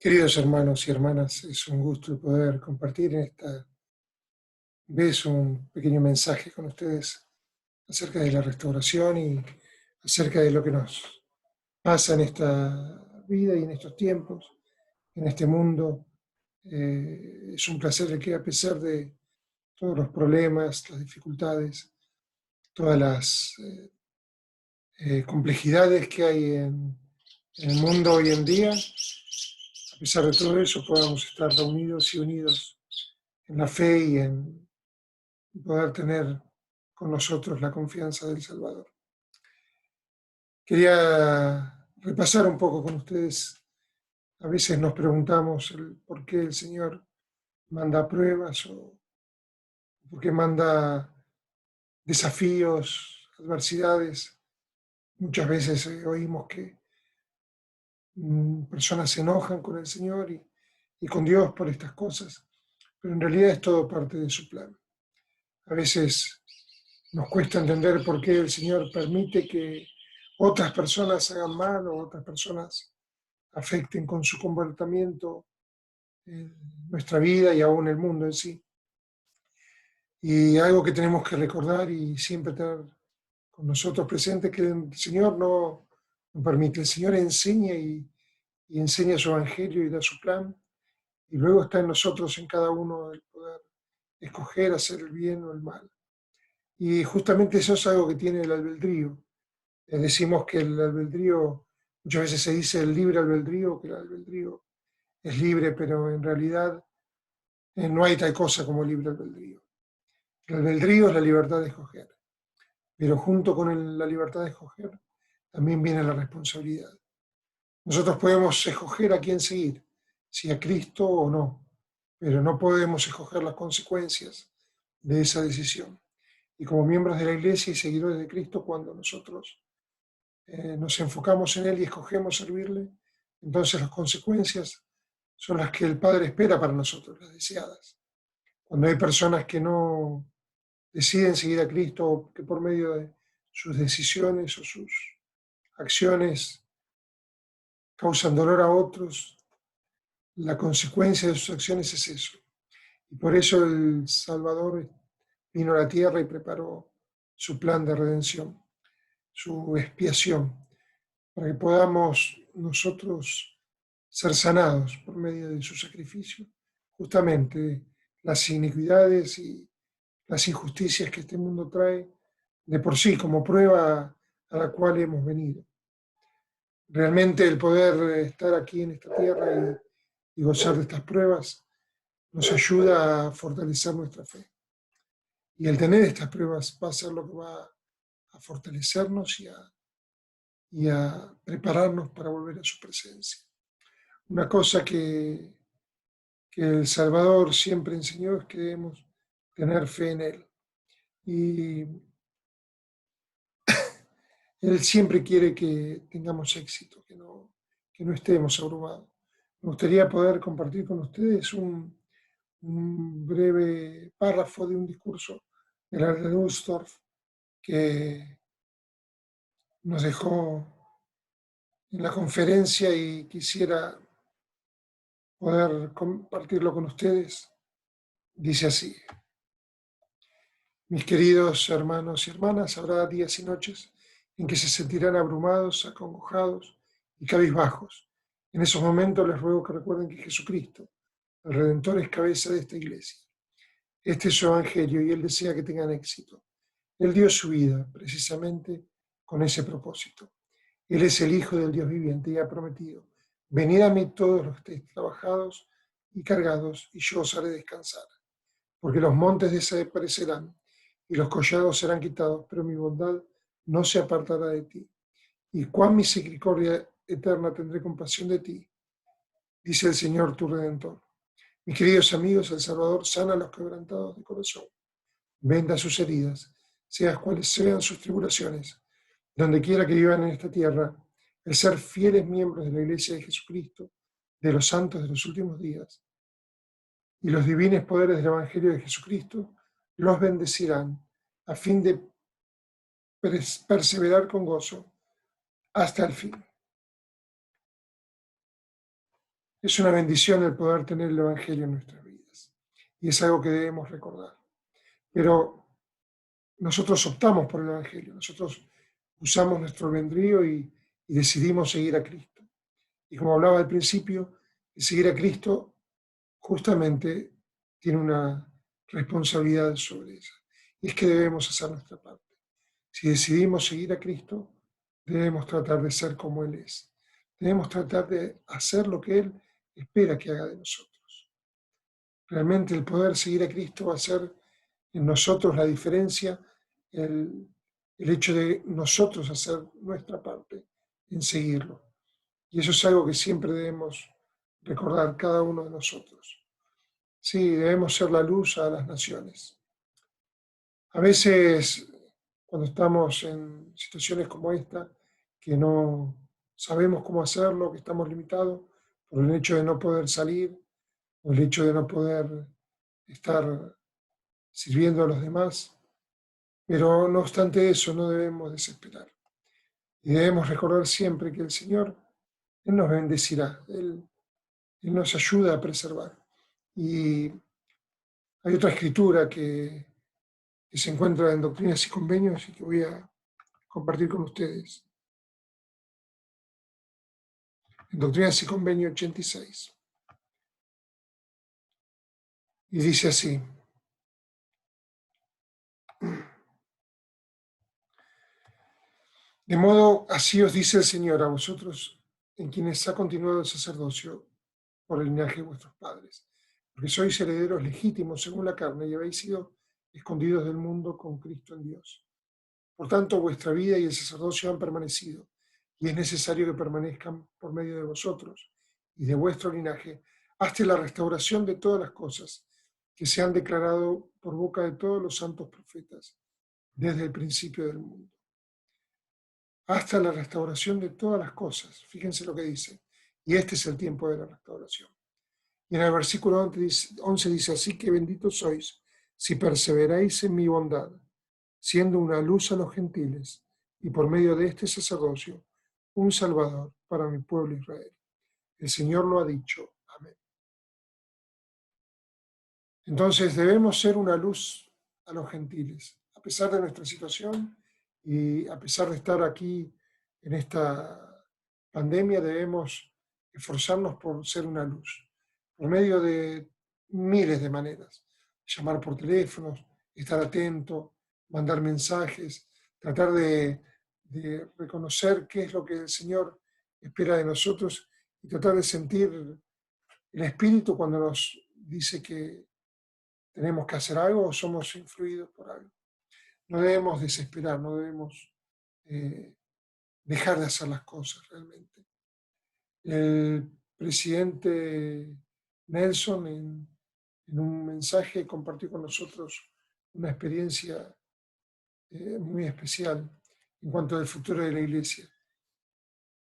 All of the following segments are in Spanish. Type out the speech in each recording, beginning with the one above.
Queridos hermanos y hermanas, es un gusto el poder compartir en esta vez un pequeño mensaje con ustedes acerca de la restauración y acerca de lo que nos pasa en esta vida y en estos tiempos, en este mundo. Es un placer el que a pesar de todos los problemas, las dificultades, todas las complejidades que hay en el mundo hoy en día, a pesar de todo eso podamos estar reunidos y unidos en la fe y en poder tener con nosotros la confianza del Salvador. Quería repasar un poco con ustedes. A veces nos preguntamos por qué el Señor manda pruebas o por qué manda desafíos, adversidades. Muchas veces oímos que personas se enojan con el Señor y con Dios por estas cosas, pero en realidad es todo parte de su plan. A veces nos cuesta entender por qué el Señor permite que otras personas hagan mal o otras personas afecten con su comportamiento nuestra vida y aún el mundo en sí. Y algo que tenemos que recordar y siempre tener con nosotros presente es que el Señor no permite, el Señor enseña y enseña su evangelio y da su plan, y luego está en nosotros, en cada uno, el poder escoger hacer el bien o el mal. Y justamente eso es algo que tiene el albedrío. Decimos que el albedrío, muchas veces se dice el libre albedrío, que el albedrío es libre, pero en realidad no hay tal cosa como libre albedrío. El albedrío es la libertad de escoger, pero junto con la libertad de escoger también viene la responsabilidad. Nosotros podemos escoger a quién seguir, si a Cristo o no, pero no podemos escoger las consecuencias de esa decisión. Y como miembros de la Iglesia y seguidores de Cristo, cuando nosotros nos enfocamos en Él y escogemos servirle, entonces las consecuencias son las que el Padre espera para nosotros, las deseadas. Cuando hay personas que no deciden seguir a Cristo, o que por medio de sus decisiones o sus acciones causan dolor a otros, la consecuencia de sus acciones es eso. Y por eso el Salvador vino a la tierra y preparó su plan de redención, su expiación, para que podamos nosotros ser sanados por medio de su sacrificio. Justamente las iniquidades y las injusticias que este mundo trae de por sí como prueba a la cual hemos venido. Realmente el poder estar aquí en esta tierra y gozar de estas pruebas nos ayuda a fortalecer nuestra fe. Y el tener estas pruebas va a ser lo que va a fortalecernos y a prepararnos para volver a su presencia. Una cosa que el Salvador siempre enseñó es que debemos tener fe en Él. Y Él siempre quiere que tengamos éxito, que no estemos abrumados. Me gustaría poder compartir con ustedes un breve párrafo de un discurso de la de Dustorf que nos dejó en la conferencia y quisiera poder compartirlo con ustedes. Dice así: mis queridos hermanos y hermanas, habrá días y noches en que se sentirán abrumados, acongojados y cabizbajos. En esos momentos les ruego que recuerden que Jesucristo, el Redentor, es cabeza de esta iglesia. Este es su evangelio y Él desea que tengan éxito. Él dio su vida precisamente con ese propósito. Él es el Hijo del Dios viviente y ha prometido: venid a mí todos los que estéis trabajados y cargados, y yo os haré descansar. Porque los montes desaparecerán y los collados serán quitados, pero mi bondad no se apartará de ti. Y cuán misericordia eterna tendré compasión de ti, dice el Señor tu Redentor. Mis queridos amigos, el Salvador sana a los quebrantados de corazón, venda sus heridas, sean cuales sean sus tribulaciones, donde quiera que vivan en esta tierra. El ser fieles miembros de la Iglesia de Jesucristo, de los santos de los últimos días, y los divinos poderes del Evangelio de Jesucristo los bendecirán a fin de perseverar con gozo hasta el fin. Es una bendición el poder tener el Evangelio en nuestras vidas. Y es algo que debemos recordar. Pero nosotros optamos por el Evangelio. Nosotros usamos nuestro albedrío y decidimos seguir a Cristo. Y como hablaba al principio, seguir a Cristo justamente tiene una responsabilidad sobre ella. Y es que debemos hacer nuestra parte. Si decidimos seguir a Cristo, debemos tratar de ser como Él es. Debemos tratar de hacer lo que Él espera que haga de nosotros. Realmente el poder seguir a Cristo va a ser en nosotros la diferencia, el hecho de nosotros hacer nuestra parte en seguirlo. Y eso es algo que siempre debemos recordar cada uno de nosotros. Sí, debemos ser la luz a las naciones. A veces, cuando estamos en situaciones como esta, que no sabemos cómo hacerlo, que estamos limitados por el hecho de no poder salir, o el hecho de no poder estar sirviendo a los demás, pero no obstante eso, no debemos desesperar. Y debemos recordar siempre que el Señor, Él nos bendecirá, Él nos ayuda a preservar. Y hay otra escritura que se encuentra en Doctrinas y Convenios y que voy a compartir con ustedes. En Doctrinas y Convenios 86. Y dice así: de modo, así os dice el Señor a vosotros, en quienes ha continuado el sacerdocio por el linaje de vuestros padres, porque sois herederos legítimos según la carne y habéis sido escondidos del mundo con Cristo en Dios. Por tanto, vuestra vida y el sacerdocio han permanecido, y es necesario que permanezcan por medio de vosotros y de vuestro linaje, hasta la restauración de todas las cosas que se han declarado por boca de todos los santos profetas desde el principio del mundo. Hasta la restauración de todas las cosas. Fíjense lo que dice. Y este es el tiempo de la restauración. Y en el versículo 11 dice: así que benditos sois si perseveráis en mi bondad, siendo una luz a los gentiles, y por medio de este sacerdocio, un salvador para mi pueblo Israel. El Señor lo ha dicho. Amén. Entonces debemos ser una luz a los gentiles, a pesar de nuestra situación y a pesar de estar aquí en esta pandemia, debemos esforzarnos por ser una luz, por medio de miles de maneras: llamar por teléfono, estar atento, mandar mensajes, tratar de reconocer qué es lo que el Señor espera de nosotros y tratar de sentir el Espíritu cuando nos dice que tenemos que hacer algo o somos influidos por algo. No debemos desesperar, no debemos dejar de hacer las cosas realmente. El presidente Nelson en un mensaje compartió con nosotros una experiencia muy especial en cuanto al futuro de la iglesia.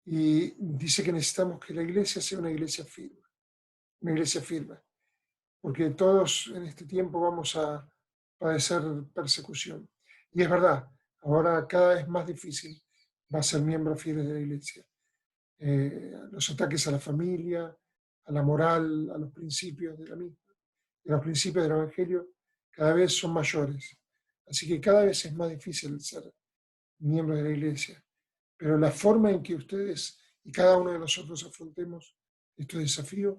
Y dice que necesitamos que la iglesia sea una iglesia firme, porque todos en este tiempo vamos a padecer persecución. Y es verdad, ahora cada vez más difícil va a ser miembro fiel de la iglesia. Los ataques a la familia, a la moral, a los principios de la misma, de los principios del Evangelio, cada vez son mayores. Así que cada vez es más difícil ser miembro de la iglesia. Pero la forma en que ustedes y cada uno de nosotros afrontemos estos desafíos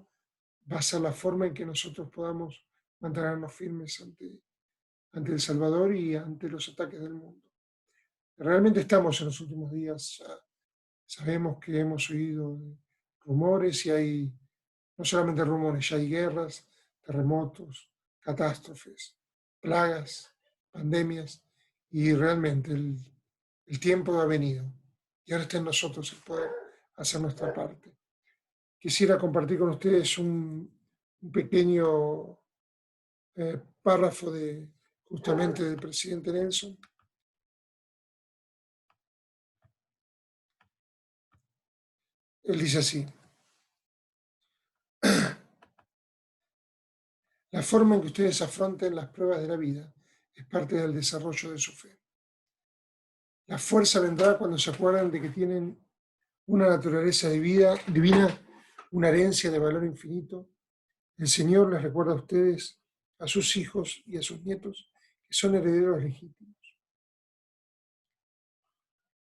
va a ser la forma en que nosotros podamos mantenernos firmes ante el Salvador y ante los ataques del mundo. Realmente estamos en los últimos días, ya sabemos que hemos oído rumores y hay no solamente rumores, ya hay guerras, terremotos, catástrofes, plagas, pandemias, y realmente el tiempo ha venido y ahora está en nosotros el poder hacer nuestra parte. Quisiera compartir con ustedes un pequeño párrafo justamente del presidente Nelson. Él dice así: la forma en que ustedes afronten las pruebas de la vida es parte del desarrollo de su fe. La fuerza vendrá cuando se acuerdan de que tienen una naturaleza divina, una herencia de valor infinito, el Señor les recuerda a ustedes, a sus hijos y a sus nietos, que son herederos legítimos.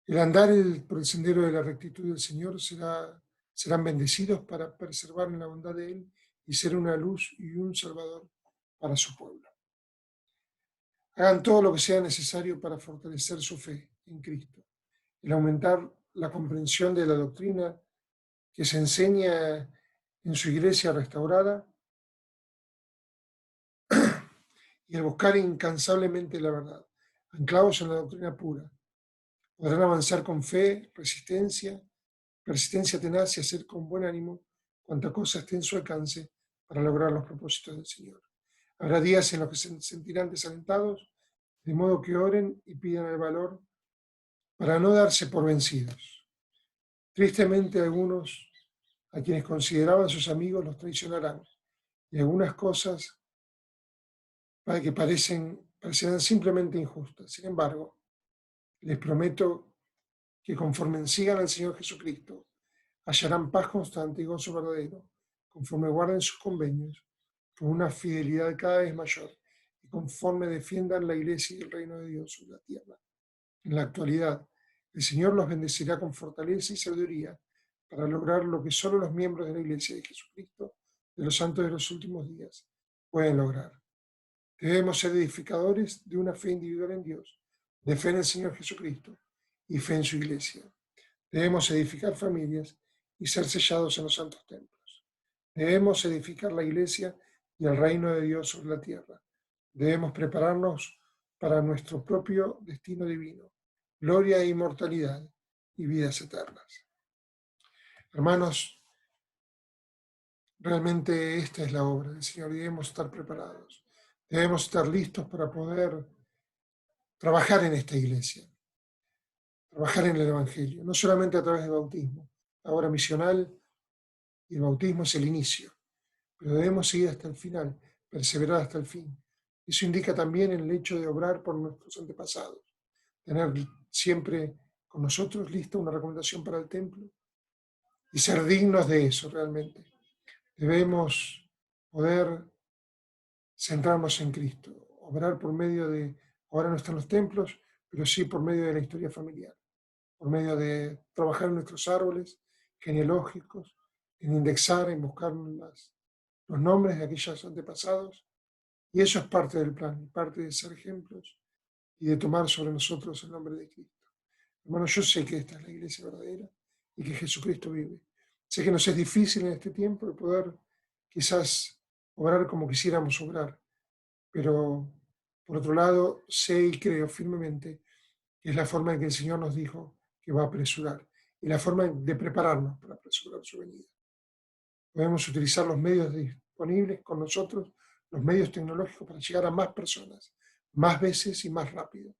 El andar por el sendero de la rectitud del Señor serán bendecidos para preservar en la bondad de Él y ser una luz y un salvador para su pueblo. Hagan todo lo que sea necesario para fortalecer su fe en Cristo, el aumentar la comprensión de la doctrina que se enseña en su iglesia restaurada y el buscar incansablemente la verdad, anclados en la doctrina pura. Podrán avanzar con fe, persistencia tenaz y hacer con buen ánimo cuanta cosa esté en su alcance para lograr los propósitos del Señor. Habrá días en los que se sentirán desalentados, de modo que oren y pidan el valor para no darse por vencidos. Tristemente, algunos a quienes consideraban sus amigos los traicionarán, y algunas cosas que parecerán simplemente injustas. Sin embargo, les prometo que conforme sigan al Señor Jesucristo, hallarán paz constante y gozo verdadero, conforme guarden sus convenios, con una fidelidad cada vez mayor, y conforme defiendan la iglesia y el reino de Dios sobre la tierra. En la actualidad, el Señor los bendecirá con fortaleza y sabiduría para lograr lo que solo los miembros de la iglesia de Jesucristo, de los santos de los últimos días, pueden lograr. Debemos ser edificadores de una fe individual en Dios, de fe en el Señor Jesucristo y fe en su iglesia. Debemos edificar familias y ser sellados en los santos templos. Debemos edificar la iglesia y el reino de Dios sobre la tierra. Debemos prepararnos para nuestro propio destino divino, gloria e inmortalidad y vidas eternas. Hermanos, realmente esta es la obra del Señor y debemos estar preparados. Debemos estar listos para poder trabajar en esta iglesia, trabajar en el Evangelio, no solamente a través del bautismo. La obra misional y el bautismo es el inicio, pero debemos seguir hasta el final, perseverar hasta el fin. Eso indica también el hecho de obrar por nuestros antepasados, tener siempre con nosotros lista una recomendación para el templo y ser dignos de eso realmente. Debemos poder centrarnos en Cristo, obrar por medio de, ahora no están los templos, pero sí por medio de la historia familiar, por medio de trabajar en nuestros árboles genealógicos, en indexar, en buscar los nombres de aquellos antepasados, y eso es parte del plan, parte de ser ejemplos y de tomar sobre nosotros el nombre de Cristo. Hermanos, yo sé que esta es la iglesia verdadera y que Jesucristo vive. Sé que nos es difícil en este tiempo de poder quizás obrar como quisiéramos obrar, pero por otro lado sé y creo firmemente que es la forma en que el Señor nos dijo que va a apresurar y la forma de prepararnos para apresurar su venida. Podemos utilizar los medios disponibles con nosotros, los medios tecnológicos para llegar a más personas, más veces y más rápido.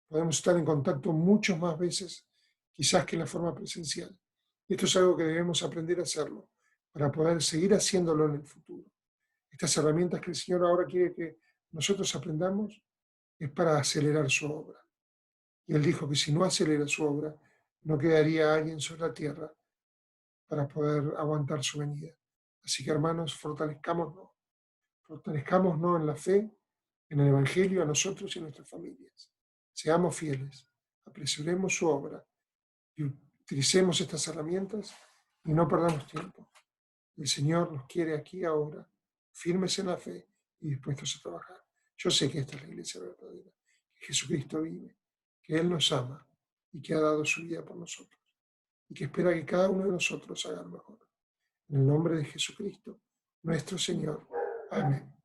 Podemos estar en contacto muchas más veces, quizás que en la forma presencial. Y esto es algo que debemos aprender a hacerlo para poder seguir haciéndolo en el futuro. Estas herramientas que el Señor ahora quiere que nosotros aprendamos es para acelerar su obra. Y Él dijo que si no acelera su obra, no quedaría alguien sobre la tierra para poder aguantar su venida. Así que hermanos, fortalezcámonos en la fe, en el Evangelio, a nosotros y a nuestras familias. Seamos fieles, apresuremos su obra y utilicemos estas herramientas y no perdamos tiempo. El Señor nos quiere aquí ahora, firmes en la fe y dispuestos a trabajar. Yo sé que esta es la iglesia verdadera, que Jesucristo vive, que Él nos ama y que ha dado su vida por nosotros y que espera que cada uno de nosotros haga lo mejor. En el nombre de Jesucristo, nuestro Señor. Amén.